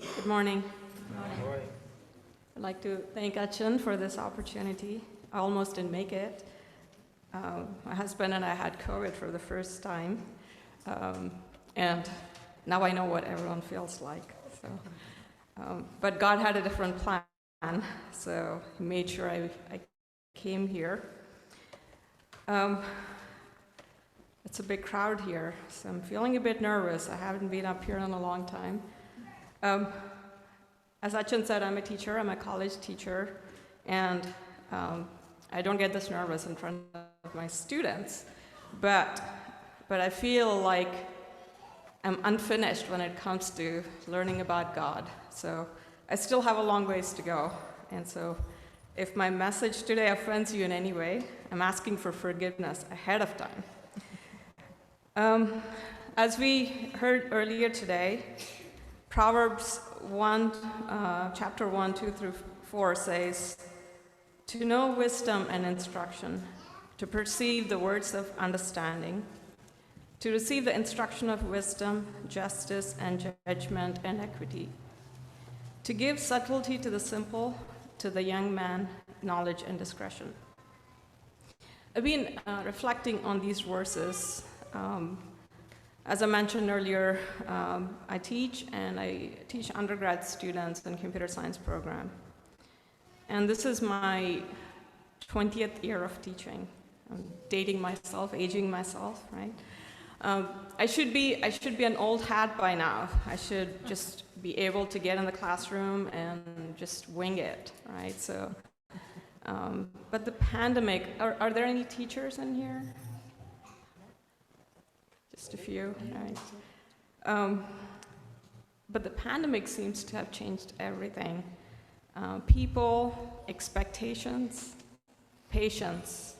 Good morning. Good morning. I'd like to thank Achin for this opportunity. I almost didn't make it. My husband and I had COVID for the first time, and now I know what everyone feels like. But God had a different plan, so He made sure I came here. It's a big crowd here, so I'm feeling a bit nervous. I haven't been up here in a long time. As Achin said, I'm a teacher. I'm a college teacher, and I don't get this nervous in front of my students, but I feel like I'm unfinished when it comes to learning about God. So I still have a long ways to go, and so if my message today offends you in any way, I'm asking for forgiveness ahead of time. As we heard earlier today, Proverbs 1, chapter 1, 2 through 4 says, "To know wisdom and instruction, to perceive the words of understanding, to receive the instruction of wisdom, justice, and judgment, and equity, to give subtlety to the simple, to the young man, knowledge and discretion." I've been reflecting on these verses. As I mentioned earlier, I teach undergrad students in computer science program. And this is my 20th year of teaching. I'm dating myself, aging myself, right? I should be an old hat by now. I should just be able to get in the classroom and just wing it, right? So, but the pandemic, are there any teachers in here? Just a few, right? But the pandemic seems to have changed everything. People, expectations, patience.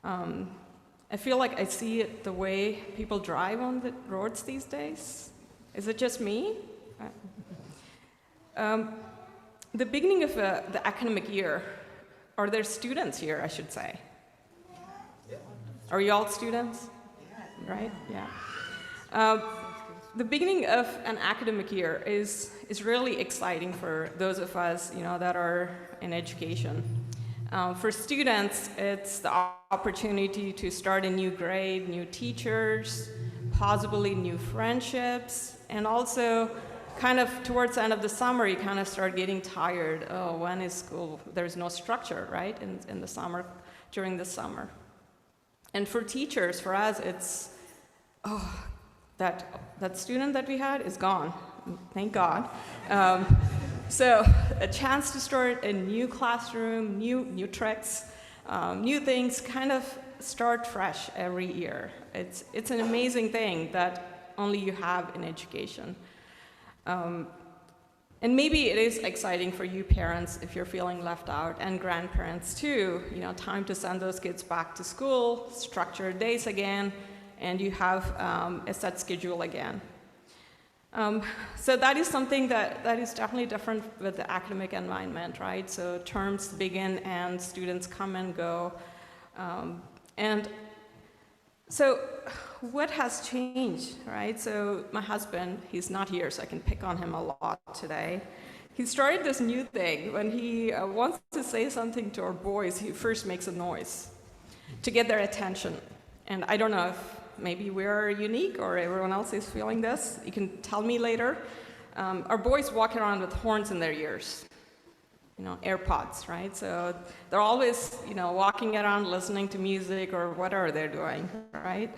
I feel like I see it the way people drive on the roads these days. Is it just me? The beginning of the academic year, are there students here, I should say? Are you all students? Right? Yeah. The beginning of an academic year is really exciting for those of us, that are in education. For students, it's the opportunity to start a new grade, new teachers, possibly new friendships, and also kind of towards the end of the summer, you kind of start getting tired. Oh, when is school? There's no structure, right, in the summer, during the summer. And for teachers, for us, it's, that student that we had is gone, thank God. So a chance to start a new classroom, new tricks, new things, kind of start fresh every year. It's an amazing thing that only you have in education. And maybe it is exciting for you parents if you're feeling left out, and grandparents too, time to send those kids back to school, structured days again, and you have a set schedule again. So that is something that is definitely different with the academic environment, right? So terms begin and students come and go. And so what has changed, right? So my husband, he's not here, so I can pick on him a lot today. He started this new thing. When he wants to say something to our boys, he first makes a noise to get their attention. And I don't know if maybe we're unique or everyone else is feeling this. You can tell me later. Our boys walk around with horns in their ears, AirPods, right? So they're always, walking around listening to music or whatever they're doing, right?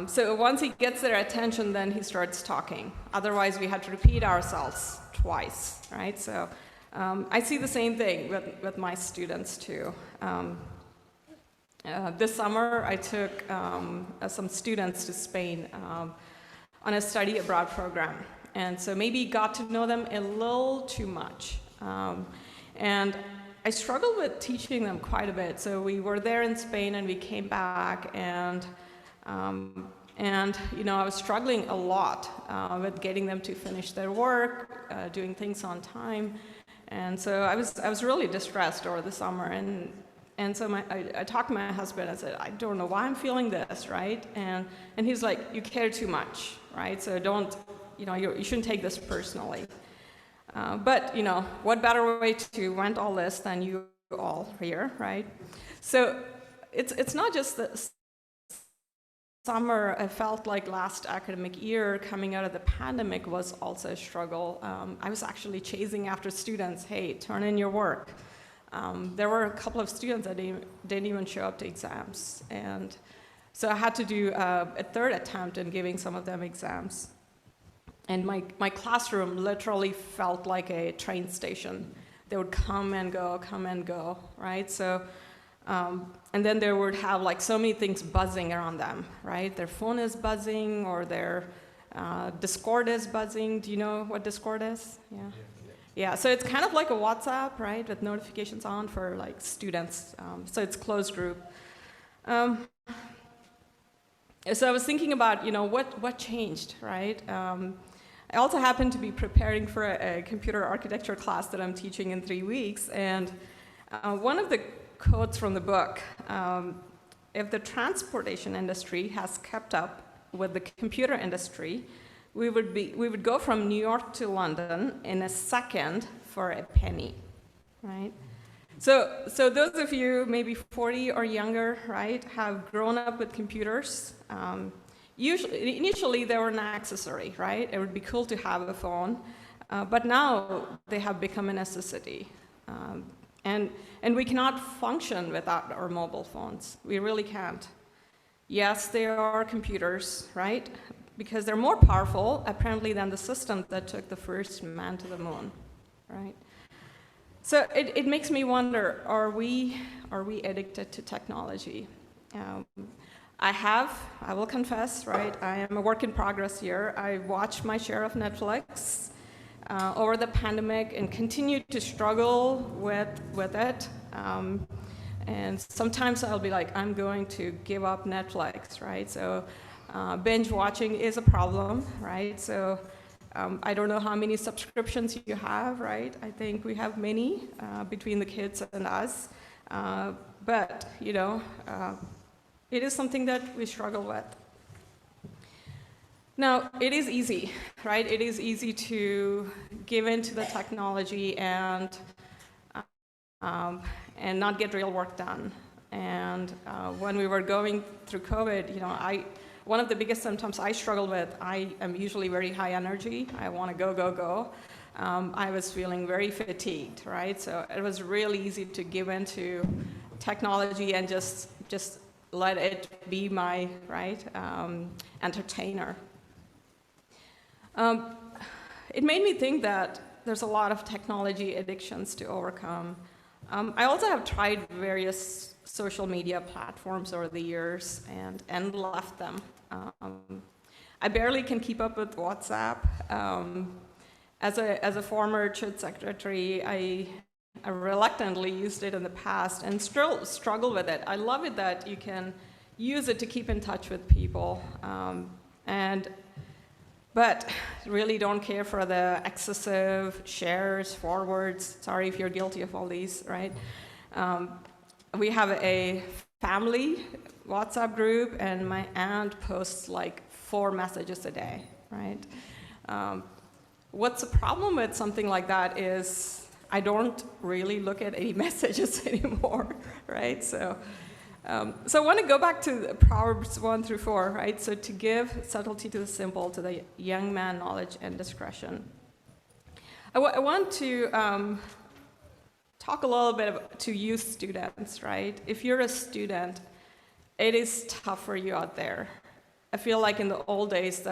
So once he gets their attention, then he starts talking. Otherwise, we have to repeat ourselves twice, right? So I see the same thing with my students too. This summer, I took some students to Spain on a study abroad program. And so maybe got to know them a little too much. And I struggled with teaching them quite a bit. So we were there in Spain and we came back, and I was struggling a lot with getting them to finish their work, doing things on time. And so I was really distressed over the summer. And so I talked to my husband. I said, I don't know why I'm feeling this, right? And he's like, you care too much, right? So don't, you shouldn't take this personally. But what better way to vent all this than you all here, right? So it's not just the summer. I felt like last academic year coming out of the pandemic was also a struggle. I was actually chasing after students. Hey, turn in your work. There were a couple of students that didn't even show up to exams, and so I had to do a third attempt in giving some of them exams. And my classroom literally felt like a train station. They would come and go, right? So, and then they would have like so many things buzzing around them, right? Their phone is buzzing, or their Discord is buzzing. Do you know what Discord is? Yeah, so it's kind of like a WhatsApp, right, with notifications on for like students. So it's closed group. So I was thinking about, what changed, right? I also happen to be preparing for a computer architecture class that I'm teaching in 3 weeks, and one of the quotes from the book, if the transportation industry has kept up with the computer industry, we would go from New York to London in a second for a penny, right? So those of you maybe 40 or younger, right, have grown up with computers. Initially, they were an accessory, right? It would be cool to have a phone, but now they have become a necessity. And we cannot function without our mobile phones. We really can't. Yes, they are computers, right? Because they're more powerful, apparently, than the system that took the first man to the moon, right? So it makes me wonder, are we addicted to technology? I will confess, right, I am a work in progress here. I watched my share of Netflix over the pandemic and continue to struggle with it. And sometimes I'll be like, I'm going to give up Netflix, right? So binge watching is a problem, right? So I don't know how many subscriptions you have, right? I think we have many between the kids and us. But, it is something that we struggle with. Now, it is easy, right? It is easy to give in to the technology and not get real work done. And when we were going through COVID, one of the biggest symptoms I struggled with, I am usually very high energy. I want to go. I was feeling very fatigued, right? So it was really easy to give into technology and just let it be my, right, entertainer. It made me think that there's a lot of technology addictions to overcome. I also have tried various social media platforms over the years and left them. I barely can keep up with WhatsApp. As a former church secretary, I reluctantly used it in the past and still struggle with it. I love it that you can use it to keep in touch with people, but really don't care for the excessive shares, forwards. Sorry if you're guilty of all these, right? We have a family WhatsApp group, and my aunt posts like 4 messages a day, right? What's the problem with something like that is I don't really look at any messages anymore, right? So I want to go back to Proverbs 1-4, right? So to give subtlety to the simple, to the young man knowledge and discretion. I want to talk a little bit to youth students, right? If you're a student, it is tough for you out there. I feel like in the old days,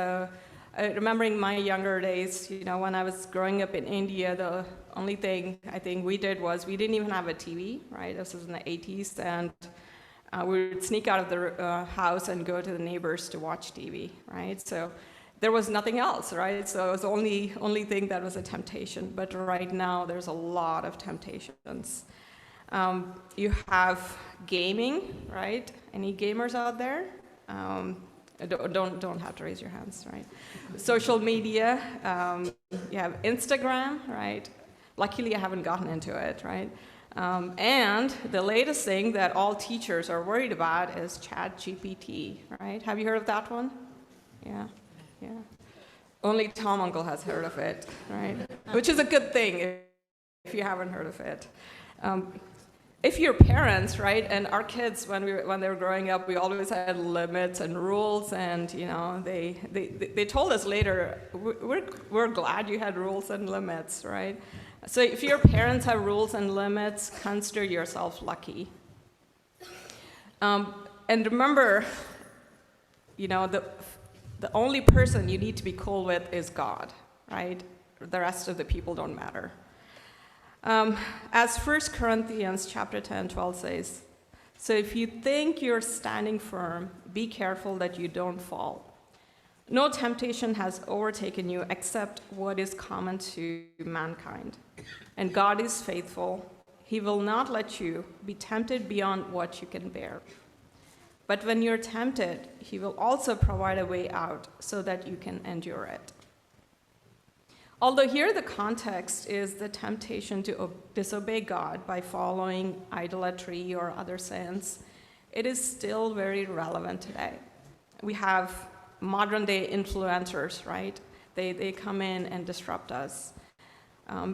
remembering my younger days, when I was growing up in India, the only thing I think we did was we didn't even have a TV, right? This was in the 80s, and we would sneak out of the house and go to the neighbors to watch TV, right? So there was nothing else, right? So it was the only thing that was a temptation. But right now, there's a lot of temptations. You have gaming, right? Any gamers out there? Don't have to raise your hands, right? Social media, you have Instagram, right? Luckily, I haven't gotten into it, right? And the latest thing that all teachers are worried about is ChatGPT, right? Have you heard of that one? Yeah. Only Tom Uncle has heard of it, right? Which is a good thing if you haven't heard of it. If you're parents, right, and our kids, when they were growing up, we always had limits and rules, and they told us later, we're glad you had rules and limits, right? So if your parents have rules and limits, consider yourself lucky. And remember, the only person you need to be cool with is God, right? The rest of the people don't matter. As 1 Corinthians chapter 10:12 says, so if you think you're standing firm, be careful that you don't fall. No temptation has overtaken you except what is common to mankind. And God is faithful. He will not let you be tempted beyond what you can bear. But when you're tempted, he will also provide a way out so that you can endure it. Although here the context is the temptation to disobey God by following idolatry or other sins, it is still very relevant today. We have modern day influencers, right? They come in and disrupt us.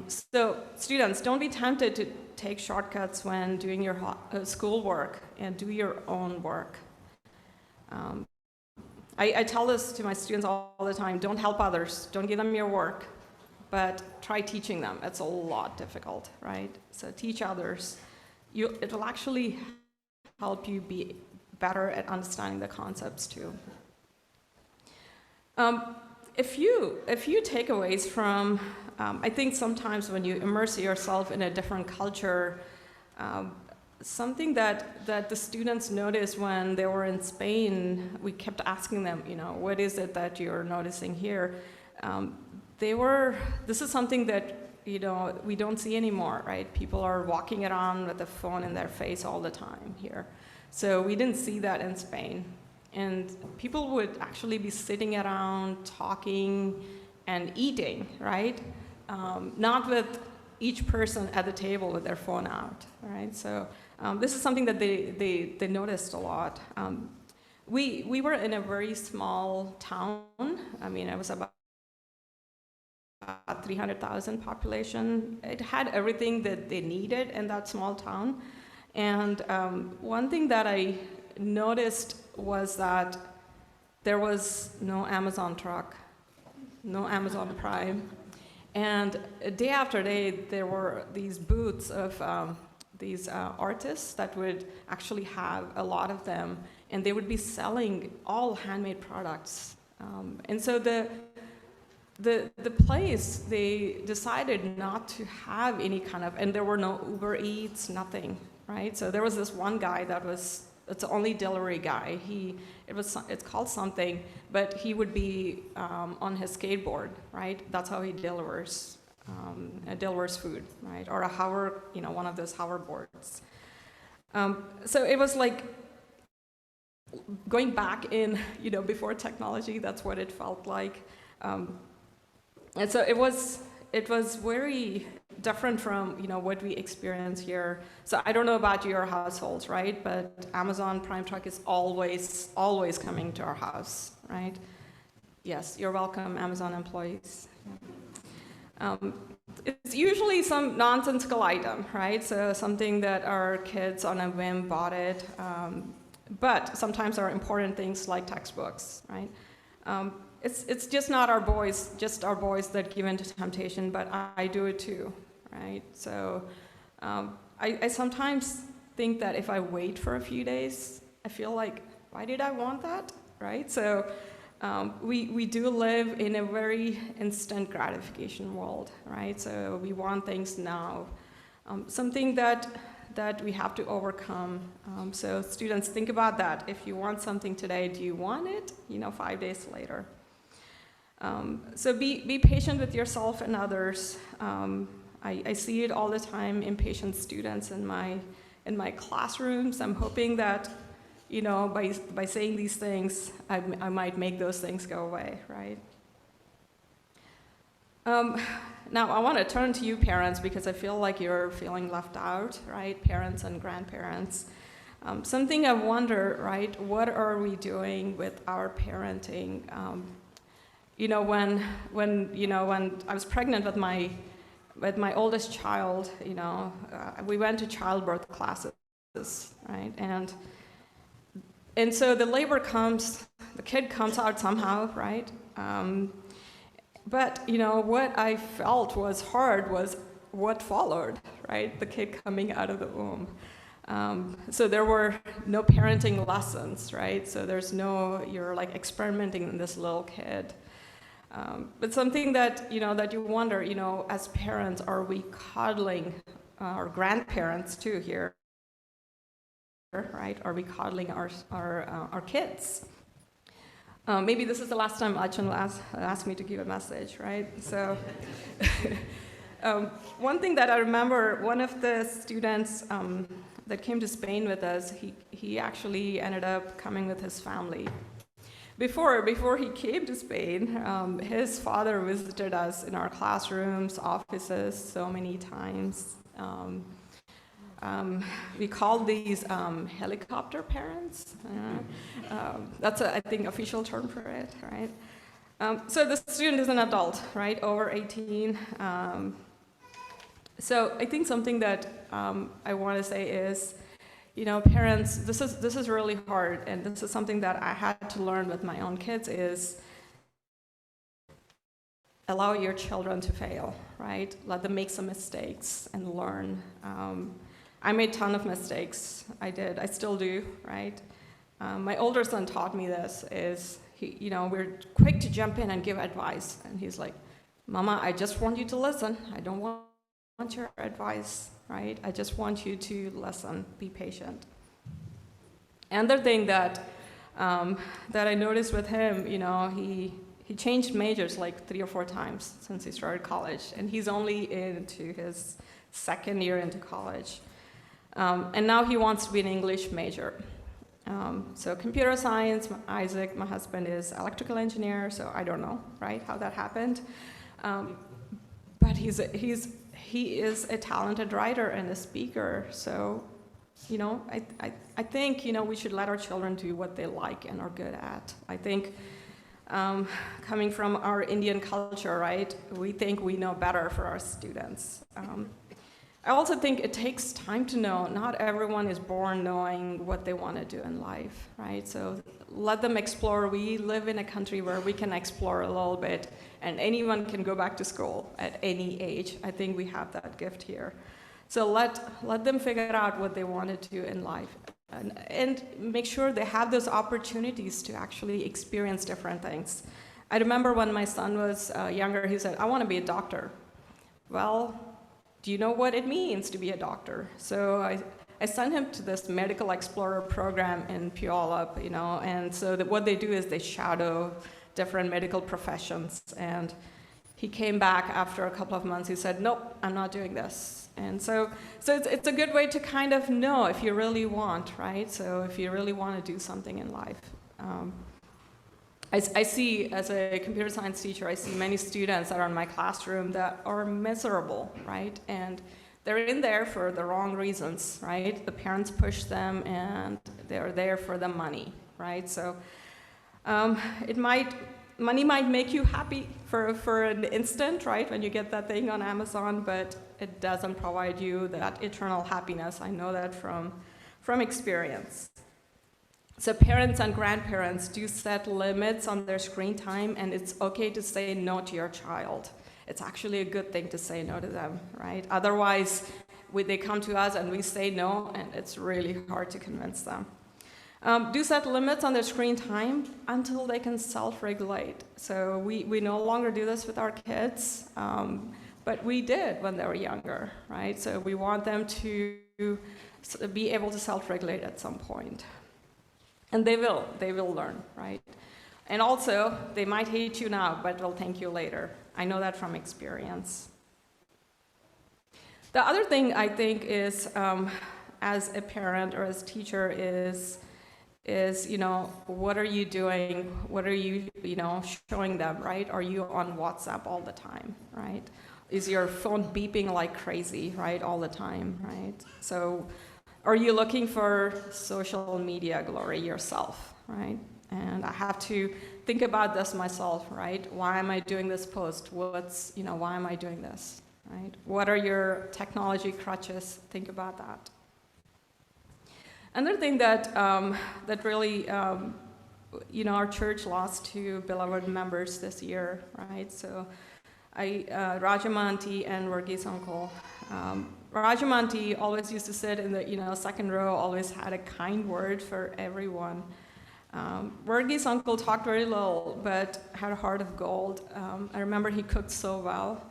So students, don't be tempted to take shortcuts when doing your schoolwork, and do your own work. I tell this to my students all the time, don't help others, don't give them your work, but try teaching them. It's a lot difficult, right? So teach others. It will actually help you be better at understanding the concepts too. A few takeaways from, I think sometimes when you immerse yourself in a different culture, something that the students noticed when they were in Spain, we kept asking them, what is it that you're noticing here? This is something that, we don't see anymore, right? People are walking around with a phone in their face all the time here. So we didn't see that in Spain. And people would actually be sitting around, talking, and eating, right? Not with each person at the table with their phone out, right? So this is something that they noticed a lot. We were in a very small town. I mean, it was about 300,000 population. It had everything that they needed in that small town. And one thing that I noticed was that there was no Amazon truck, no Amazon Prime. And day after day, there were these booths of these artists that would actually have a lot of them, and they would be selling all handmade products. And so the place, they decided not to have any kind of, and there were no Uber Eats, nothing, right? So there was this one guy it's the only delivery guy. It's called something, but he would be on his skateboard, right? That's how he delivers food, right? Or a hover, one of those hoverboards. So it was like going back in, before technology. That's what it felt like, and so it was very different from what we experience here. So I don't know about your households, right? But Amazon Prime Truck is always coming to our house, right? Yes, you're welcome, Amazon employees. It's usually some nonsensical item, right? So something that our kids on a whim bought it. But sometimes there are important things like textbooks, right? It's just not our boys that give in to temptation, but I do it too, right? So I sometimes think that if I wait for a few days, I feel like, why did I want that, right? So we do live in a very instant gratification world, right? So we want things now. Something that we have to overcome. So students, think about that. If you want something today, do you want it, 5 days later? So be patient with yourself and others. I see it all the time, impatient students in my classrooms. I'm hoping that, by saying these things, I might make those things go away, right? Now I want to turn to you parents, because I feel like you're feeling left out, right? Parents and grandparents. Something I wonder, right? What are we doing with our parenting? when I was pregnant with my oldest child, we went to childbirth classes, right? And so the labor comes, the kid comes out somehow, right? But what I felt was hard was what followed, right? The kid coming out of the womb. So there were no parenting lessons, right? So you're like experimenting in this little kid. But something that you wonder, as parents, are we coddling our grandparents too here, right? Are we coddling our kids? Maybe this is the last time Achan will ask me to give a message, right? So one thing that I remember, one of the students that came to Spain with us, he actually ended up coming with his family. Before he came to Spain, his father visited us in our classrooms, offices, so many times. We call these helicopter parents. That's I think, official term for it, right? So the student is an adult, right, over 18. So I think something that I want to say is, parents, this is really hard, and this is something that I had to learn with my own kids, is allow your children to fail, right? Let them make some mistakes and learn. I made a ton of mistakes. I did. I still do, right? My older son taught me this, is we're quick to jump in and give advice. And he's like, Mama, I just want you to listen. I don't want your advice, right? I just want you to listen, be patient. Another thing that I noticed with him, he changed majors like 3 or 4 times since he started college, and he's only into his second year into college. And now he wants to be an English major. So computer science, Isaac, my husband, is electrical engineer, so I don't know, right, how that happened. But he is a talented writer and a speaker, so, I think, we should let our children do what they like and are good at. I think coming from our Indian culture, right, we think we know better for our students. I also think it takes time to know. Not everyone is born knowing what they want to do in life, right? So let them explore. We live in a country where we can explore a little bit, and anyone can go back to school at any age. I think we have that gift here. So let them figure out what they want to do in life, and make sure they have those opportunities to actually experience different things. I remember when my son was younger, he said, I want to be a doctor. Well, do you know what it means to be a doctor? So I sent him to this medical explorer program in Puyallup, and so what they do is they shadow different medical professions. And he came back after a couple of months. He said, nope, I'm not doing this. And so it's a good way to kind of know if you really want, right? So if you really want to do something in life. I see, as a computer science teacher, I see many students that are in my classroom that are miserable, right? And they're in there for the wrong reasons, right? The parents push them, and they're there for the money, right? So money might make you happy for an instant, right, when you get that thing on Amazon, but it doesn't provide you that eternal happiness. I know that from experience. So parents and grandparents do set limits on their screen time, and it's okay to say no to your child. It's actually a good thing to say no to them, right? Otherwise, they come to us and we say no, and it's really hard to convince them. Do set limits on their screen time until they can self-regulate. So we no longer do this with our kids, but we did when they were younger, right? So we want them to be able to self-regulate at some point. And they will learn, right? And also, they might hate you now, but will thank you later. I know that from experience. The other thing I think is, as a parent or as a teacher, is what are you doing? What are you, showing them, right? Are you on WhatsApp all the time, right? Is your phone beeping like crazy, right, all the time, right? So, are you looking for social media glory yourself, right? And I have to think about this myself, right? Why am I doing this post? Why am I doing this, right? What are your technology crutches? Think about that. Another thing that really, our church lost two beloved members this year, right? So Rajamanti and Varghese uncle. Rajamanti always used to sit in the second row, always had a kind word for everyone. Varghese uncle talked very little, but had a heart of gold. I remember he cooked so well.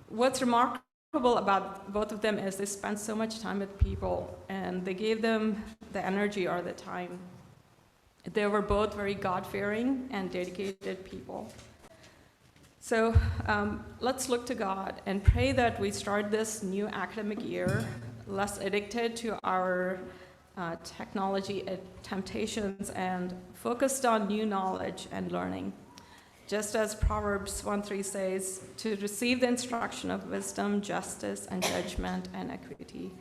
What's remarkable about both of them is they spent so much time with people, and they gave them the energy or the time. They were both very God-fearing and dedicated people. So let's look to God and pray that we start this new academic year less addicted to our technology temptations and focused on new knowledge and learning. Just as Proverbs 1:3 says, to receive the instruction of wisdom, justice, and judgment, and equity.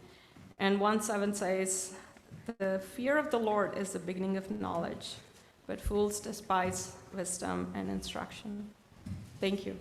And 1:7 says, the fear of the Lord is the beginning of knowledge, but fools despise wisdom and instruction. Thank you.